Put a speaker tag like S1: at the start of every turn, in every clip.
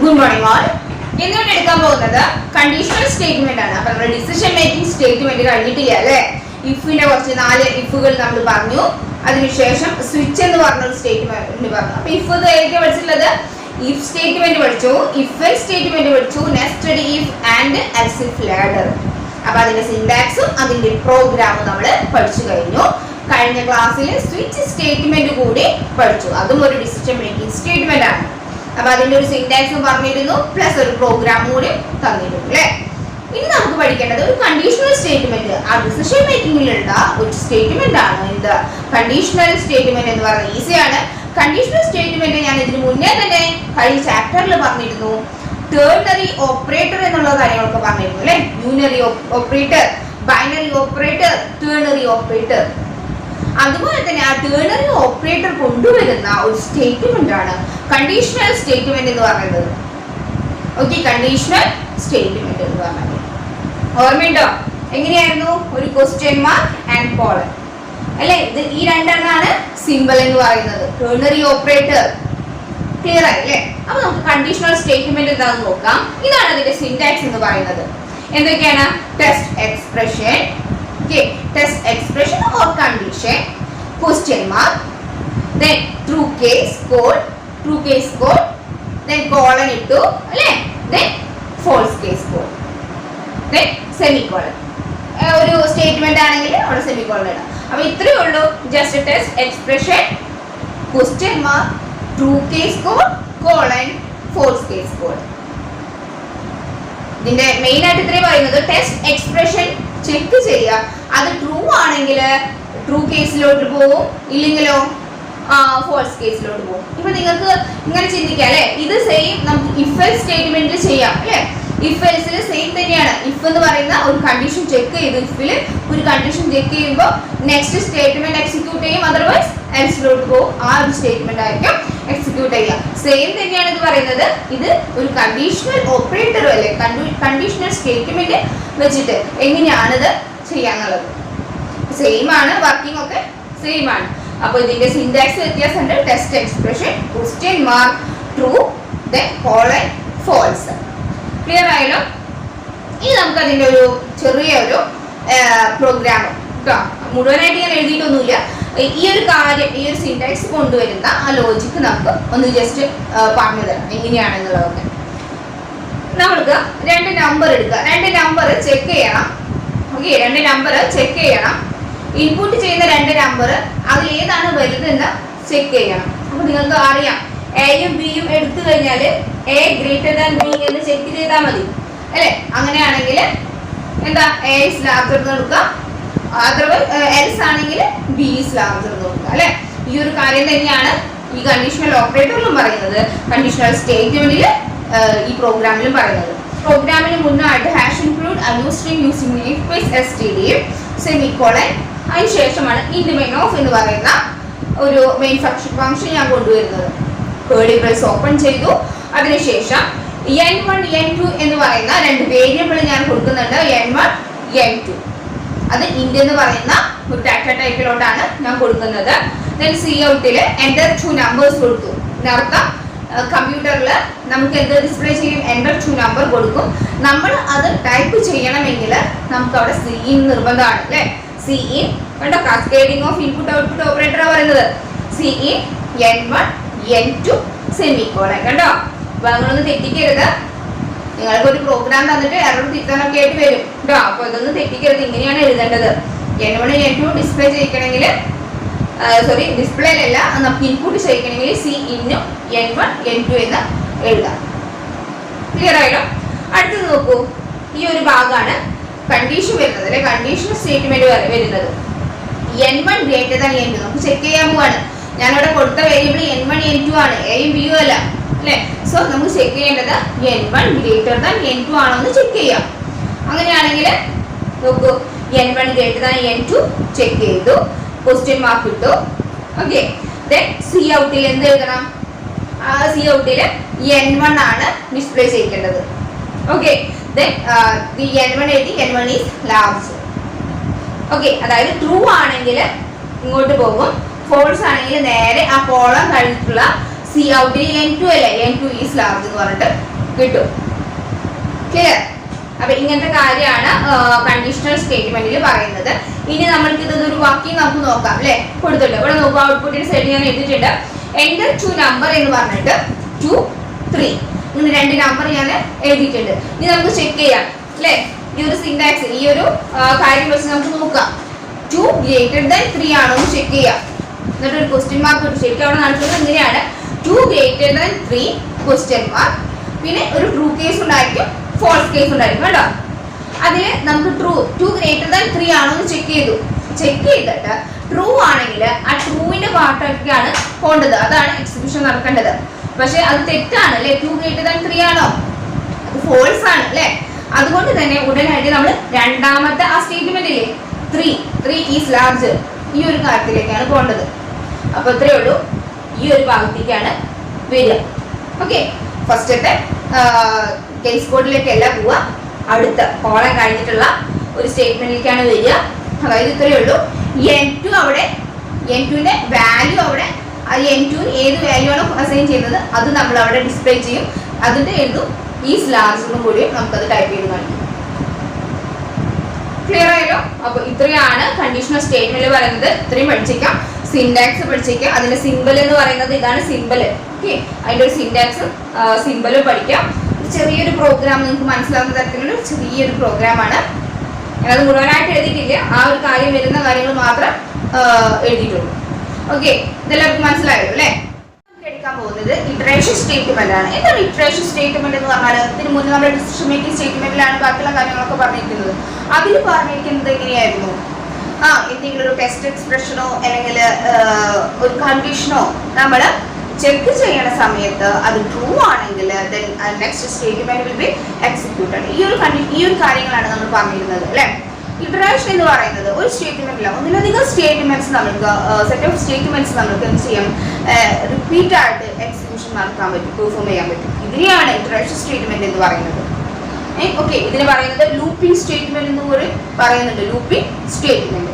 S1: Good morning all. ഇന്നിവിടെ എടുക്കാൻ പോകുന്നത് കണ്ടീഷണൽ സ്റ്റേറ്റ്മെന്റ് ആണ്. അപ്പോൾ നമ്മുടെ ഡിസിഷൻ മേക്കിംഗ് സ്റ്റേറ്റ്മെന്റ് കഴിഞ്ഞിട്ടില്ല അല്ലേ? ഇഫിന്റെ കുറച്ച് 4 ഇഫുകൾ നമ്മൾ പറഞ്ഞു. അതിനുശേഷം സ്വിച്ച് എന്ന് പറഞ്ഞ ഒരു സ്റ്റേറ്റ്മെന്റ് പറഞ്ഞു. അപ്പോൾ ഇഫ് ഏതൊക്കെ പഠിച്ചിട്ടുള്ളത്? ഇഫ് സ്റ്റേറ്റ്മെന്റ് പഠിച്ചു, ഇഫ് എൽസ് സ്റ്റേറ്റ്മെന്റ് പഠിച്ചു, nested if and else if ladder. അപ്പോൾ അതിന്റെ സിന്റാക്സും അതിന്റെ പ്രോഗ്രാമും നമ്മൾ പഠിച്ചു കഴിഞ്ഞു. കഴിഞ്ഞ ക്ലാസ്സിൽ സ്വിച്ച് സ്റ്റേറ്റ്മെന്റ് കൂടി പഠിച്ചു. അതും ഒരു ഡിസിഷൻ മേക്കിംഗ് സ്റ്റേറ്റ്മെന്റ് ആണ്. അപ്പോൾ അതിന്റെ ഒരു സിന്റാക്സും പറഞ്ഞിരുന്നു, പ്ലസ് ഒരു പ്രോഗ്രാമും കൂടി തന്നിരുന്നു അല്ലേ? ഇനി നമുക്ക് പഠിക്കേണ്ടത് ഒരു കണ്ടീഷണൽ സ്റ്റേറ്റ്മെന്റ്. ആ ഡിസിഷൻ മേക്കിംഗിലുള്ള ഒരു സ്റ്റേറ്റ്മെന്റ് ആണ് എന്ത്? കണ്ടീഷണൽ സ്റ്റേറ്റ്മെന്റ് എന്ന് പറഞ്ഞാൽ ഈസിയാണ്. കണ്ടീഷണൽ സ്റ്റേറ്റ്മെന്റ് ഞാൻ ഇതിന് മുന്നേ തന്നെ കഴിഞ്ഞ ചാപ്റ്ററിൽ പറഞ്ഞിരുന്നു. ടേർണറി ഓപ്പറേറ്റർ എന്നുള്ള കാര്യങ്ങളൊക്കെ പറഞ്ഞിരുന്നു അല്ലേ? Unary operator, binary operator, ternary operator. അതുപോലെ തന്നെ ആ ടേർണറി ഓപ്പറേറ്റർ കൊണ്ടുവരുന്ന ഒരു സ്റ്റേറ്റ്മെന്റ് ആണ് കണ്ടീഷണൽ സ്റ്റേറ്റ്മെന്റ് എന്ന് പറയുന്നത്. ഓക്കെ, കണ്ടീഷണൽ സ്റ്റേറ്റ്മെന്റ് എന്ന് പറഞ്ഞത് ഓർമ്മയുണ്ടോ? എങ്ങനെയായിരുന്നു? ഒരു ക്വസ്റ്റ്യൻ മാർക്ക് ആൻഡ് കോളൻ അല്ലേ? ഇത് ഈ രണ്ടെണ്ണാണ് സിമ്പിൾ എന്ന് പറയുന്നത്. ടേർണറി ഓപ്പറേറ്റർ ക്ലിയർ ആയി അല്ലേ? അപ്പൊ നമുക്ക് കണ്ടീഷണൽ സ്റ്റേറ്റ്മെന്റ് എന്താണെന്ന് നോക്കാം. ഇതാണ് അതിന്റെ സിന്റാക്സ് എന്ന് പറയുന്നത്. എന്തൊക്കെയാണ്? Test expression, test expression or condition, question mark, then true case code, then colon ittu alle, then false case code, then semicolon. ഒരു സ്റ്റേറ്റ്മെന്റ് ആണെങ്കിൽ അവിടെ സെമിക്കോളൻ ഇടാം. അപ്പോൾ ഇത്രയേ ഉള്ളൂ. Just test expression, question mark, true case code, colon, false case code. ഇതിന്റെ main ആയിട്ട് ഇത്രയും പറയുന്നത് ടെസ്റ്റ് എക്സ്പ്രഷൻ ചെക്ക് ചെയ്യുക. അത് ട്രൂ ആണെങ്കിൽ ട്രൂ കേസിലോട്ട് പോകും, ഇല്ലെങ്കിലോ ഫോൾസ് കേസിലോട്ട് പോകും. ഇപ്പൊ നിങ്ങൾക്ക് ഇങ്ങനെ ചിന്തിക്കാം അല്ലെ? ഇത് സെയിം നമുക്ക് ഇഫ് എൽസ് സ്റ്റേറ്റ്മെന്റിൽ ചെയ്യാം അല്ലെ? ഇഫ് എൽസിൽ സെയിം തന്നെയാണ്. ഇഫ് എന്ന് പറയുന്ന ഒരു കണ്ടീഷൻ ചെക്ക് ചെയ്ത്, ഇഫിൽ ഒരു കണ്ടീഷൻ ചെക്ക് ചെയ്യുമ്പോൾ നെക്സ്റ്റ് സ്റ്റേറ്റ്മെന്റ് എക്സിക്യൂട്ട് ചെയ്യും, അതർവൈസ് എൽസിലോട്ട് പോകും. ആ ഒരു സ്റ്റേറ്റ്മെന്റ് ആയിരിക്കും എക്സിക്യൂട്ട് ചെയ്യുക. സെയിം തന്നെയാണ് ഇത് പറയുന്നത്. ഇത് ഒരു കണ്ടീഷണൽ ഓപ്പറേറ്ററും അല്ലെ? കണ്ടീഷണൽ സ്റ്റേറ്റ്മെന്റ് വെച്ചിട്ട് എങ്ങനെയാണിത് ചെയ്യാന്നുള്ളത് സെയിം ആണ്. വർക്കിംഗ് ഒക്കെ സെയിം ആണ്. അപ്പോൾ ഇതിന്റെ സിന്റാക്സ് വ്യത്യാസമുണ്ട്. Test expression, question mark, true, then colon, false. Clear ആയല്ലോ? ഇനി നമുക്ക് അതിന്റെ ഒരു ചെറിയൊരു പ്രോഗ്രാം കേട്ടോ. മുഴുവനായിട്ട് ഞാൻ എഴുതിയിട്ടൊന്നുമില്ല. ഈ ഒരു കാര്യം, ഈ ഒരു സിന്റാക്സ് കൊണ്ടുവരുന്ന ആ ലോജിക്ക് നമുക്ക് ഒന്ന് ജസ്റ്റ് പറഞ്ഞു തരാം എങ്ങനെയാണെന്നുള്ളതൊക്കെ. നമ്മൾക്ക് 2 നമ്പർ എടുക്കുക. 2 നമ്പർ ചെക്ക് ചെയ്യണം. ഓക്കെ, 2 നമ്പർ ചെക്ക് ചെയ്യണം. ഇൻപുട്ട് ചെയ്യുന്ന 2 നമ്പർ അതിൽ ഏതാണ് വലുതെന്ന് ചെക്ക് ചെയ്യണം. അപ്പൊ നിങ്ങൾക്ക് അറിയാം, എയും ബിയും എടുത്തു കഴിഞ്ഞാൽ എ ഗ്രേറ്റർ ദാൻ ബി എന്ന് ചെക്ക് ചെയ്താൽ മതി അല്ലെ? അങ്ങനെയാണെങ്കിൽ എന്താ? എ ഇസ് ലാർജർ എന്ന് കൊടുക്കുക, അതർവൈസ് എൽസ് ആണെങ്കിൽ ബി ഇസ് ലാർജർ എന്ന് കൊടുക്കുക അല്ലെ? ഈ ഒരു കാര്യം തന്നെയാണ് ഈ കണ്ടീഷണൽ ഓപ്പറേറ്ററിലും പറയുന്നത്, കണ്ടീഷണൽ സ്റ്റേറ്റ്മെന്റിൽ ഈ പ്രോഗ്രാമിലും പറയുന്നത്. പ്രോഗ്രാമിന് മുന്നായിട്ട് hash include a new string using namespace std semicolon, അതിന് ശേഷമാണ് ഇന്റ് മെയിൻ ഓഫ് എന്ന് പറയുന്ന ഒരു മെയിൻ ഫംഗ്ഷൻ ഞാൻ കൊണ്ടുവരുന്നത്. കേർലി ബ്രേസ് ഓപ്പൺ ചെയ്തു. അതിനുശേഷം n1 n2 എന്ന് പറയുന്ന 2 വേരിയബിൾ ഞാൻ കൊടുക്കുന്നുണ്ട്. n1 n2 അത് ഇന്റ് എന്ന് പറയുന്ന ഒരു ഡാറ്റ ടൈപ്പിലോട്ടാണ് ഞാൻ കൊടുക്കുന്നത്. ദെൻ Coutൽ എന്റർ 2 നമ്പേഴ്സ് കൊടുത്തു. ഇതിനർത്ഥം കമ്പ്യൂട്ടറിൽ നമുക്ക് എന്ത് ഡിസ്പ്ലേ ചെയ്യും? എന്റർ 2 നമ്പർ കൊടുക്കും. നമ്മൾ അത് ടൈപ്പ് ചെയ്യണമെങ്കിൽ നമുക്ക് അവിടെ Cin നിർബന്ധമാണ് അല്ലേ? Cin കണ്ടോ? കാസ്കേഡിംഗ് ഓഫ് ഇൻപുട്ട് ഔട്ട്പുട്ട് ഓപ്പറേറ്ററാണ് പറയുന്നത്. Cin n1 n2 semicolon. കണ്ടോ? അപ്പൊ നിങ്ങളൊന്ന് തെറ്റിക്കരുത്. നിങ്ങൾക്ക് ഒരു പ്രോഗ്രാം തന്നിട്ട് എറർ തിരുത്താനൊക്കെ ആയിട്ട് വരും കേട്ടോ. അപ്പൊ ഇതൊന്നും തെറ്റിക്കരുത്. ഇങ്ങനെയാണ് എഴുതേണ്ടത്. n1 n2 ഡിസ്പ്ലേ ചെയ്യിക്കണമെങ്കിൽ, സോറി ഡിസ്പ്ലേയിലല്ല, നമുക്ക് ഇൻപുട്ട് ചെയ്യിക്കണമെങ്കിൽ Cin n1 n2 എന്ന് എഴുതാം. ക്ലിയർ ആയല്ലോ? അടുത്തത് നോക്കൂ. ഈ ഒരു ഭാഗമാണ് കണ്ടീഷൻ വരുന്നത് അല്ലെ? കണ്ടീഷൻ സ്റ്റേറ്റ്മെന്റ് വരുന്നത്. n1 ഗ്രേറ്റർ ദാൻ n2 നമുക്ക് ചെക്ക് ചെയ്യാൻ പോവാണ്. ഞാനിവിടെ കൊടുത്ത വേരിയബിൾ n1 n2 ആണ്, എയും ബിയും അല്ല അല്ലെ? സോ നമുക്ക് ചെക്ക് ചെയ്യേണ്ടത് n1 ഗ്രേറ്റർ ദാൻ n2 ആണോ എന്ന് ചെക്ക് ചെയ്യാം. അങ്ങനെയാണെങ്കിൽ നോക്കൂ, n1 greater than n2 check ചെയ്തു, ക്വസ്റ്റ്യൻ മാർക്ക് ഇട്ടു. ഓക്കെ, ദെൻ Coutൽ എന്ത് എഴുതണം? Coutൽ n1 ആണ് ഡിസ്പ്ലേ ചെയ്യേണ്ടത്. ഓക്കെ, ദെൻ n1 എഴുതി, n1 ഈസ് ലാർജ്. ഓക്കെ, അതായത് ട്രൂ ആണെങ്കിൽ ഇങ്ങോട്ട് പോകും, ഫോൾസ് ആണെങ്കിൽ നേരെ ആ കോളം കഴിഞ്ഞിട്ടുള്ള Cout N2 അല്ലേ, N2 ഈസ് ലാർജ് എന്ന് പറഞ്ഞിട്ട് കിട്ടും. ക്ലിയർ? അപ്പൊ ഇങ്ങനത്തെ കാര്യമാണ് കണ്ടീഷണൽ സ്റ്റേറ്റ്മെന്റിൽ പറയുന്നത്. ഇനി നമ്മൾക്ക് ഇതൊരു വാക്യം നമുക്ക് നോക്കാം അല്ലെ, കൊടുത്തിട്ടുണ്ട്. ഇവിടെ നോക്കുക, ഔട്ട്പുട്ടിന്റെ സൈഡിൽ ഞാൻ എഴുതിയിട്ടുണ്ട് എൻ്റർ 2 നമ്പർ എന്ന് പറഞ്ഞിട്ട് 2, 3 ഇങ്ങനെ 2 നമ്പർ ഞാൻ എഴുതിയിട്ടുണ്ട്. ഇനി നമുക്ക് ചെക്ക് ചെയ്യാം അല്ലെ, ഈ ഒരു സിന്റാക്സ്, ഈ ഒരു കാര്യം വെച്ച് നമുക്ക് നോക്കാം 2 > 3 ആണോ എന്ന് ചെക്ക് ചെയ്യാം. എന്നിട്ട് ഒരു ക്വസ്റ്റ്യൻ മാർക്ക് ഇട്ടു. ശരിക്കും അവിടെ നടക്കുന്നത് ഇങ്ങനെയാണ് 2 > 3 ക്വസ്റ്റ്യൻ മാർക്ക്, പിന്നെ ഒരു ട്രൂ കേസ് ഉണ്ടായിരിക്കും, ഫോൾസ് കേസ് ഉണ്ടായിരിക്കും കേട്ടോ. അതിൽ നമുക്ക് 2 > 3 ആണോ എന്ന് ചെക്ക് ചെയ്തു. ചെക്ക് ചെയ്തിട്ട് ട്രൂ ആണെങ്കിൽ ആ ട്രൂവിന്റെ പാർട്ടൊക്കെയാണ് പോണ്ടത്, അതാണ് എക്സിക്യൂഷൻ നടക്കേണ്ടത്. പക്ഷെ അത് തെറ്റാണ് അല്ലെ, 2 > 3 ആണോ, അത് ഫോൾസ് ആണ് അല്ലെ. അതുകൊണ്ട് തന്നെ ഉടനടി നമ്മൾ രണ്ടാമത്തെ ആ സ്റ്റേറ്റ്മെന്റ് ഇല്ലേ 3 ഈസ് ലാർജ്, ഈ ഒരു കാര്യത്തിലേക്കാണ് പോണ്ടത്. അപ്പൊ ഇത്രയേ ഉള്ളൂ, ഈ ഒരു ഭാഗത്തേക്കാണ് വരിക. ഓക്കെ, ഫസ്റ്റത്തെ കേസ് കോഡിലേക്കല്ല പോവുക, അടുത്ത കോളം കഴിഞ്ഞിട്ടുള്ള ഒരു സ്റ്റേറ്റ്മെന്റിലേക്കാണ് വരിക. അതായത് ഇത്രയേ ഉള്ളൂ, n2 അവിടെ n2ന്റെ വാല്യൂ അവിടെ, ആ n2 ഏത് വാല്യൂ ആണോ അസൈൻ ചെയ്യുന്നത് അത് നമ്മൾ അവിടെ ഡിസ്പ്ലേ ചെയ്യും. അതിന്റെ എഴുതും ഈസ് ലാർജ് കൂടി നമുക്കത് ടൈപ്പ് ചെയ്ത് കാണിക്കും. ക്ലിയർ ആയല്ലോ? അപ്പൊ ഇത്രയാണ് കണ്ടീഷണൽ സ്റ്റേറ്റ്മെന്റ് പറയുന്നത്. ഇത്രയും പഠിച്ചേക്കാം. സിന്റാക്സ് പഠിച്ചേക്കാം. അതിന്റെ സിമ്പിൾ എന്ന് പറയുന്നത് ഇതാണ് സിമ്പിൾ. ഓക്കെ, അതിന്റെ ഒരു സിന്റാക്സും സിമ്പിളും പഠിക്കാം. ചെറിയൊരു പ്രോഗ്രാം, നിങ്ങൾക്ക് മനസ്സിലാവുന്ന തരത്തിലുള്ള ചെറിയൊരു പ്രോഗ്രാമാണ്. ഞാനത് മുഴുവനായിട്ട് എഴുതിയിട്ടില്ല, ആ ഒരു കാര്യം വരുന്ന കാര്യങ്ങൾ മാത്രം എഴുതിയിട്ടുള്ളൂ. ഓക്കെ, ഇതെല്ലാവർക്കും മനസ്സിലായല്ലോ അല്ലേ? എടുക്കാൻ പോകുന്നത് ഇറ്ററേഷൻ സ്റ്റേറ്റ്മെന്റ് ആണ്. എന്താണ് ഇറ്ററേഷൻ സ്റ്റേറ്റ്മെന്റ് എന്ന് പറഞ്ഞാൽ, ഇതിന് മുന്നേ നമ്മുടെ ഡിസിഷൻ മേക്കിംഗ് സ്റ്റേറ്റ്മെന്റിലാണ് ബാക്കിയുള്ള കാര്യങ്ങളൊക്കെ പറഞ്ഞിരിക്കുന്നത്. അതിൽ പറഞ്ഞിരിക്കുന്നത് എങ്ങനെയായിരുന്നു, എന്തെങ്കിലും ഒരു ടെസ്റ്റ് എക്സ്പ്രഷനോ അല്ലെങ്കിൽ ഒരു കണ്ടീഷനോ നമ്മൾ ചെക്ക് ചെയ്യുന്ന സമയത്ത് അത് ട്രൂ ആണെങ്കിൽ next statement will be executed. ഈ ഒരു കാര്യങ്ങളാണ് നമ്മൾ പറഞ്ഞിരുന്നത് അല്ലെ. ഇറ്ററേഷൻ എന്ന് പറയുന്നത് ഒരു സ്റ്റേറ്റ്മെന്റില്ല, ഒന്നിലധികം സ്റ്റേറ്റ്മെന്റ്സ് നമുക്ക് സെറ്റ് ഓഫ് സ്റ്റേറ്റ്മെന്റ്സ് നമുക്ക് എന്ത് ചെയ്യാം, റിപ്പീറ്റ് ആയിട്ട് എക്സിക്യൂഷൻ നടത്താൻ പറ്റും, പെർഫോം ചെയ്യാൻ പറ്റും. ഇതിനെയാണ് ഇറ്ററേഷൻ സ്റ്റേറ്റ്മെന്റ് എന്ന് പറയുന്നത്. ഓക്കെ, ഇതിന് പറയുന്നത് ലൂപ്പിംഗ് സ്റ്റേറ്റ്മെന്റ് എന്ന് കൂടി പറയുന്നുണ്ട്. Looping statement,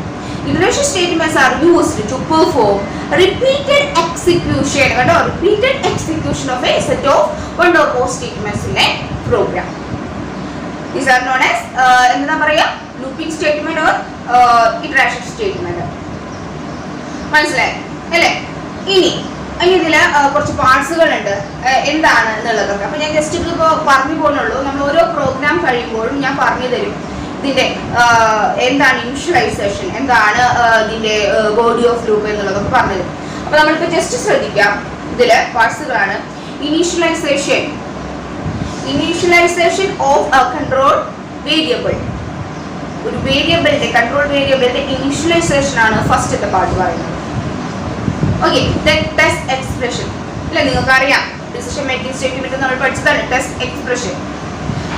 S1: iteration statements are used to perform repeated execution, കേട്ടോ, repeated execution of a set of 1 or more statements in a program. These are known as എന്താ പറയാ, looping statement or iteration statement. മനസ്സിലായി അല്ലേ? ഇനി ഇതിൽ കുറച്ച് പാർട്സുകൾ ഉണ്ട് എന്താണ് എന്നുള്ളതൊക്കെ. അപ്പൊ ഞാൻ ജസ്റ്റ് ഇപ്പോൾ പറഞ്ഞു പോകുന്നുള്ളൂ. നമ്മൾ ഓരോ പ്രോഗ്രാം കഴിയുമ്പോഴും ഞാൻ പറഞ്ഞു തരും ഇതിന്റെ എന്താണ് ഇനിഷ്യലൈസേഷൻ, എന്താണ് ഇതിന്റെ ബോഡി ഓഫ് ലൂപ്പ് എന്നുള്ളതൊക്കെ പറഞ്ഞു തരും. അപ്പൊ നമ്മളിപ്പോ ജസ്റ്റ് ശ്രദ്ധിക്കാം, ഇതില് പാർട്സുകളാണ്. Initialization of a control variable, ഒരു വേരിയബിളിന്റെ കൺട്രോൾ വേരിയബിളിന്റെ ഇനീഷ്യലൈസേഷൻ ആണ് ഫസ്റ്റത്തെ പാർട്ട് പറയുന്നത്. ഓക്കെ, ടെസ്റ്റ് എക്സ്പ്രഷൻ അല്ലെ, നിങ്ങൾക്ക് അറിയാം ഡിസിഷൻ മേക്കിംഗ് സ്റ്റേറ്റ്മെന്റ് നമ്മൾ പഠിച്ചതാണ് test expression.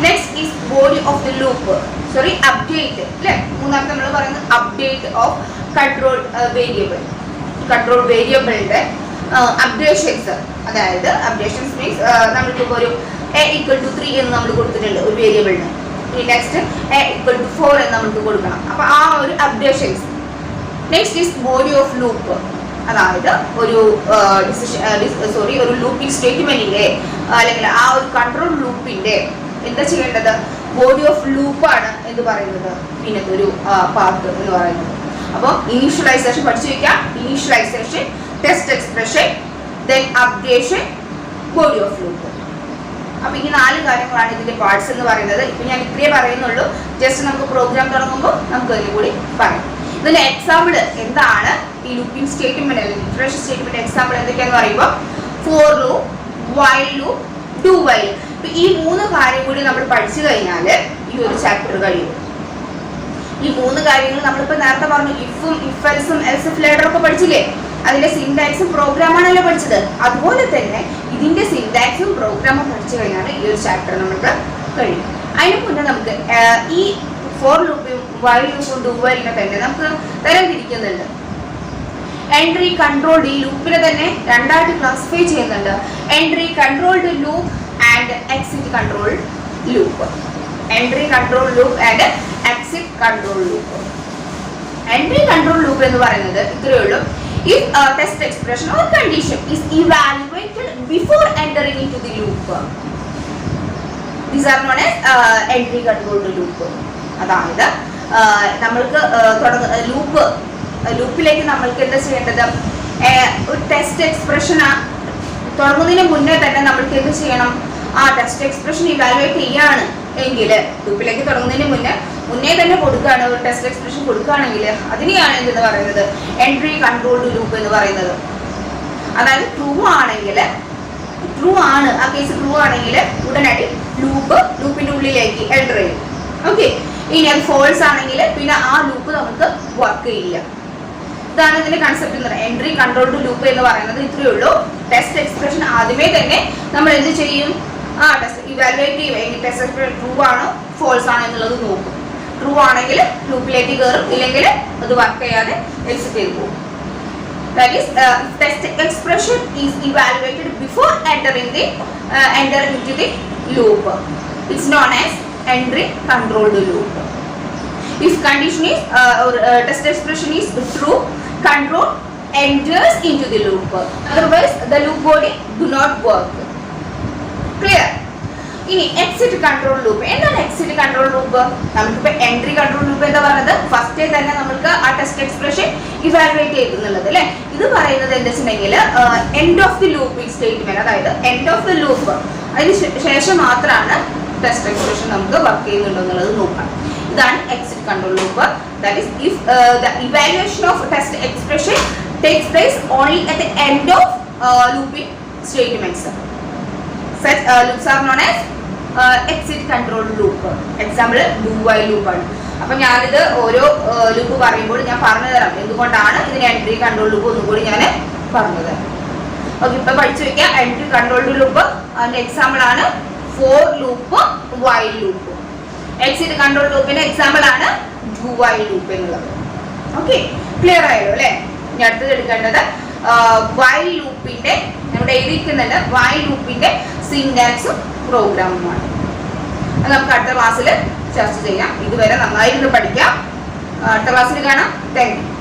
S1: Next is body of the loop, update അല്ലെ. മൂന്നാമത്തെ നമ്മൾ പറയുന്നത് update of control variable, control വേരിയബിളിന്റെ അപ്ഡേഷൻസ്. അതായത് അപ്ഡേഷൻസ് മീൻസ് നമ്മൾക്കിപ്പോൾ ഒരു a=3 എന്ന് നമ്മൾ കൊടുത്തിട്ടുണ്ട് ഒരു വേരിയബിളിന്. ഇനി നെക്സ്റ്റ് a=4 എന്ന് നമുക്ക് കൊടുക്കണം. അപ്പൊ ആ ഒരു updations. Next is body of loop, അതായത് ഒരു ഒരു ലൂപ്പിംഗ് സ്റ്റേറ്റ്മെന്റിന്റെ അല്ലെങ്കിൽ ആ ഒരു കൺട്രോൾ ലൂപ്പിന്റെ എന്താ ചെയ്യേണ്ടത്, ബോഡി ഓഫ് ലൂപ്പാണ് എന്ന് പറയുന്നത് പിന്നത്തെ ഒരു പാർട്ട് എന്ന് പറയുന്നത്. അപ്പോൾ ഇനീഷ്യലൈസേഷൻ പഠിച്ചു വയ്ക്കാം. Initialization, test expression, then updation, body of loop. അപ്പൊ ഈ 4 കാര്യങ്ങളാണ് ഇതിന്റെ പാർട്സ് എന്ന് പറയുന്നത്. ഇപ്പൊ ഞാൻ ഇത്രയേ പറയുന്നുള്ളൂ. ജസ്റ്റ് നമുക്ക് പ്രോഗ്രാം തുടങ്ങുമ്പോൾ നമുക്ക് അതിൽ കൂടി പറയാം. ഇതിന്റെ എക്സാമ്പിൾ എന്താണ്, ഈ ലൂപ്പിംഗ് സ്റ്റേറ്റ്മെന്റ് അല്ലെങ്കിൽ ഇറ്ററേഷൻ സ്റ്റേറ്റ്മെന്റ് എക്സാമ്പിൾ എന്തൊക്കെയാന്ന് പറയുമ്പോൾ for loop, while loop, do while. ഈ 3 കാര്യം കൂടി നമ്മൾ പഠിച്ചു കഴിഞ്ഞാൽ ഈ ഒരു ചാപ്റ്റർ കഴിയും. ഈ 3 കാര്യങ്ങൾ നമ്മളിപ്പോ നേരത്തെ പറഞ്ഞു, ഇഫും ഇഫ് എൽസും എൽസ് ഇഫ് ലേഡർ ഒക്കെ പഠിച്ചില്ലേ, അതിന്റെ സിന്റാക്സും പ്രോഗ്രാമാണല്ലോ പഠിച്ചത്. അതുപോലെ തന്നെ ഇതിന്റെ സിന്റാക്സും പ്രോഗ്രാമും പഠിച്ചു കഴിഞ്ഞാൽ ഈ ഒരു ചാപ്റ്റർ നമുക്ക് കഴിയും. അതിന് മുന്നേ നമുക്ക് ഈ ഫോർ ലൂപ്പും വൈൽ ലൂപ്പും ഡു വൈലിനെ തന്നെ നമുക്ക് തരംതിരിക്കുന്നുണ്ട്. എൻട്രി കൺട്രോൾഡ്, ഈ ലൂപ്പിനെ തന്നെ 2ആയിട്ട് ക്ലാസിഫൈ ചെയ്യുന്നുണ്ട്. Entry controlled loop and exit control loop. Entry control loop and exit control loop. Entry control loop എന്ന് പറയുന്നത് ഇത്രയേ ഉള്ളൂ. If a test expression or condition is evaluated before entering into the loop, these are known as entry controlled loop. അതായത് നമ്മൾക്ക് ലൂപ്പിലേക്ക് നമ്മൾക്ക് എന്താ ചെയ്യേണ്ടത്, ഒരു ടെസ്റ്റ് എക്സ്പ്രഷൻ തുടങ്ങുന്നതിന് മുന്നേ തന്നെ നമ്മൾക്ക് എന്ത് ചെയ്യണം, ആ ടെസ്റ്റ് എക്സ്പ്രഷൻ ഇവാലുവേറ്റ് ചെയ്യാണ് എങ്കിൽ, ലൂപ്പിലേക്ക് തുടങ്ങുന്നതിന് മുന്നേ തന്നെ കൊടുക്കുകയാണ്, ഒരു ടെസ്റ്റ് എക്സ്പ്രഷൻ കൊടുക്കുകയാണെങ്കിൽ അതിനെയാണ് എന്തെന്ന് പറയുന്നത്, എൻട്രി കൺട്രോൾഡ് ലൂപ്പ് എന്ന് പറയുന്നത്. അതായത് ട്രൂ ആണ്, ആ കേസ് ട്രൂ ആണെങ്കിൽ ഉടനടി ലൂപ്പിന്റെ ഉള്ളിലേക്ക് എൻ്റർ ചെയ്യും. ഓക്കെ, ഇനി അത് ഫോൾസ് ആണെങ്കിൽ പിന്നെ ആ ലൂപ്പ് നമുക്ക് വർക്ക് ചെയ്യില്ല. ഇതാണ് ഇതിന്റെ കൺസെപ്റ്റ് എന്ന് പറയുന്നത്. എൻട്രി കൺട്രോൾഡ് ലൂപ്പ് എന്ന് പറയുന്നത് ഇത്രയേ ഉള്ളൂ. ടെസ്റ്റ് എക്സ്പ്രഷൻ ആദ്യമേ തന്നെ നമ്മൾ എന്ത് ചെയ്യും, ആ ടെസ്റ്റ് ഇവാലുവേറ്റ് ചെയ്യും, ടെസ്റ്റ് എക്സ്പ്രഷൻ ട്രൂ ആണോ ഫോൾസ് ആണോ എന്നുള്ളത് നോക്കും. ട്രൂ ആണെങ്കിൽ ലൂപ്പിലേക്ക് കയറും, ഇല്ലെങ്കിൽ അത് വർക്ക് ചെയ്യാതെ എക്സിറ്റ് ചെയ്ത് പോകും. That is, test expression is evaluated before enter into the loop. It's known as entry controlled loop. If condition is test expression is true, control enters into the loop. Otherwise, the loop body do not work. Clear? ഇനി exit control loop. എന്താണ് exit control loop? നമുക്കിപ്പോ entry control loop എന്താ പറയുന്നത്, ഫസ്റ്റേ തന്നെ നമുക്ക് ആ test expression evaluate ചെയ്തെന്നുള്ളത് അല്ലെ. ഇത് പറയുന്നത് എന്താ വെച്ചിട്ടുണ്ടെങ്കിൽ end of the looping statement, അതായത് എൻഡ് ഓഫ് ദി ലൂപ്പ്, അതിന് ശേഷം മാത്രമാണ് ടെസ്റ്റ് എക്സ്പ്രഷൻ നമുക്ക് വർക്ക് ചെയ്യുന്നുണ്ടോ എന്നുള്ളത് നോക്കാം. ഇതാണ് exit control loop. That is if the evaluation of test expression takes place only at the end of looping statements. Such loops are known as exit control loop. Example do while loop ആണ്. അപ്പൊ ഞാനിത് ഓരോ loop പറയുമ്പോൾ ഞാൻ പറഞ്ഞു തരാം എന്തുകൊണ്ടാണ് ഇതിന് എൻട്രി കൺട്രോൾ ലൂപ്പ് ഒന്നുകൂടി ഞാൻ പറഞ്ഞു തരാം. ഓക്കെ, ഇപ്പൊ പഠിച്ചു വെക്കാം. എൻട്രി കൺട്രോൾഡ് ലൂപ്പ് അതിന്റെ എക്സാമ്പിൾ ആണ് for loop, while loop. Exit control ലൂപ്പിന്റെ എക്സാമ്പിൾ ആണ് ഡു വൈൽ ലൂപ്പ് എന്നുള്ളത്. ഓക്കെ, ക്ലിയർ ആയല്ലോ അല്ലെ. ഇനി അടുത്തത് എടുക്കേണ്ടത് വൈൽ ലൂപ്പിന്റെ, നമ്മുടെ എഴുതിക്കുന്നുണ്ട് വൈൽ ലൂപ്പിന്റെ സിന്റാക്സും പ്രോഗ്രാമുമാണ്. അത് നമുക്ക് അടുത്ത ക്ലാസ്സിൽ ചർച്ച ചെയ്യാം. ഇതുവരെ നന്നായിരുന്നു പഠിക്കാം. അടുത്ത ക്ലാസ്സിൽ കാണാം. Thank you.